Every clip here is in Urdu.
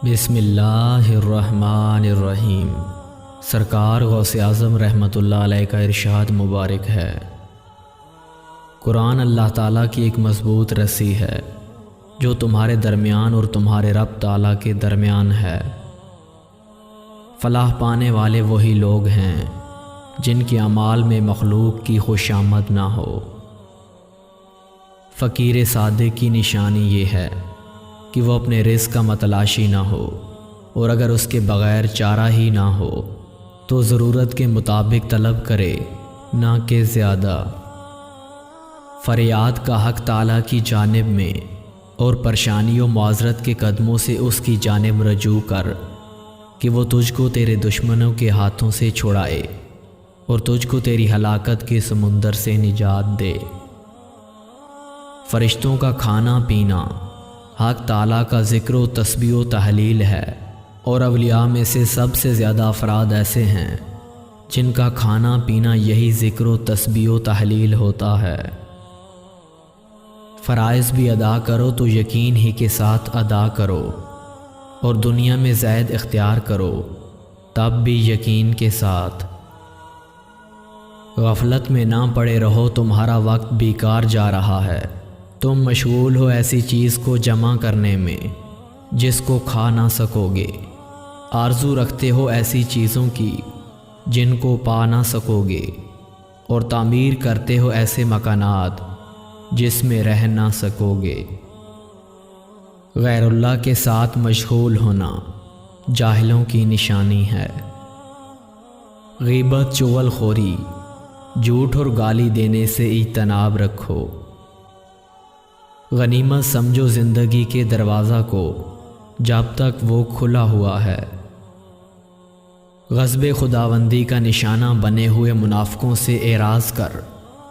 بسم اللہ الرحمن الرحیم۔ سرکار غوث اعظم رحمۃ اللہ علیہ کا ارشاد مبارک ہے، قرآن اللہ تعالیٰ کی ایک مضبوط رسی ہے جو تمہارے درمیان اور تمہارے رب تعالیٰ کے درمیان ہے۔ فلاح پانے والے وہی لوگ ہیں جن کے اعمال میں مخلوق کی خوش آمد نہ ہو۔ فقیر صادق کی نشانی یہ ہے کہ وہ اپنے رزق کا متلاشی نہ ہو، اور اگر اس کے بغیر چارہ ہی نہ ہو تو ضرورت کے مطابق طلب کرے، نہ کہ زیادہ۔ فریاد کا حق تعالیٰ کی جانب میں اور پریشانی و معذرت کے قدموں سے اس کی جانب رجوع کر کہ وہ تجھ کو تیرے دشمنوں کے ہاتھوں سے چھڑائے اور تجھ کو تیری ہلاکت کے سمندر سے نجات دے۔ فرشتوں کا کھانا پینا حق تعالیٰ کا ذکر و تسبیح و تحلیل ہے، اور اولیاء میں سے سب سے زیادہ افراد ایسے ہیں جن کا کھانا پینا یہی ذکر و تسبیح و تحلیل ہوتا ہے۔ فرائض بھی ادا کرو تو یقین ہی کے ساتھ ادا کرو، اور دنیا میں زید اختیار کرو تب بھی یقین کے ساتھ۔ غفلت میں نہ پڑے رہو، تمہارا وقت بیکار جا رہا ہے۔ تم مشغول ہو ایسی چیز کو جمع کرنے میں جس کو کھا نہ سکو گے، آرزو رکھتے ہو ایسی چیزوں کی جن کو پا نہ سکو گے، اور تعمیر کرتے ہو ایسے مکانات جس میں رہ نہ سکو گے۔ غیر اللہ کے ساتھ مشغول ہونا جاہلوں کی نشانی ہے۔ غیبت، چغل خوری، جھوٹ اور گالی دینے سے اجتناب رکھو۔ غنیمت سمجھو زندگی کے دروازہ کو جب تک وہ کھلا ہوا ہے۔ غضب خداوندی کا نشانہ بنے ہوئے منافقوں سے اعراض کر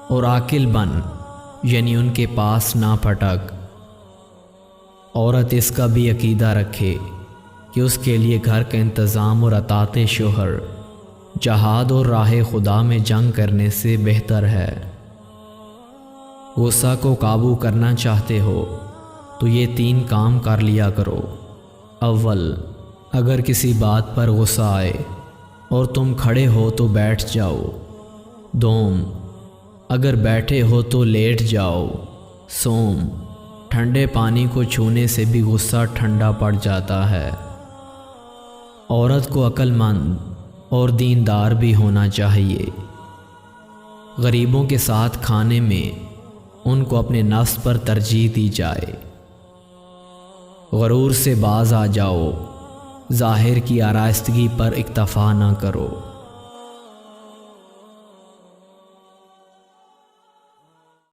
اور عاقل بن، یعنی ان کے پاس نہ پھٹک۔ عورت اس کا بھی عقیدہ رکھے کہ اس کے لیے گھر کا انتظام اور اطاعت شوہر جہاد اور راہ خدا میں جنگ کرنے سے بہتر ہے۔ غصہ کو قابو کرنا چاہتے ہو تو یہ 3 کام کر لیا کرو۔ اول، اگر کسی بات پر غصہ آئے اور تم کھڑے ہو تو بیٹھ جاؤ۔ دوم، اگر بیٹھے ہو تو لیٹ جاؤ۔ سوم، ٹھنڈے پانی کو چھونے سے بھی غصہ ٹھنڈا پڑ جاتا ہے۔ عورت کو عقل مند اور دیندار بھی ہونا چاہیے۔ غریبوں کے ساتھ کھانے میں ان کو اپنے نفس پر ترجیح دی جائے۔ غرور سے باز آ جاؤ، ظاہر کی آراستگی پر اکتفا نہ کرو۔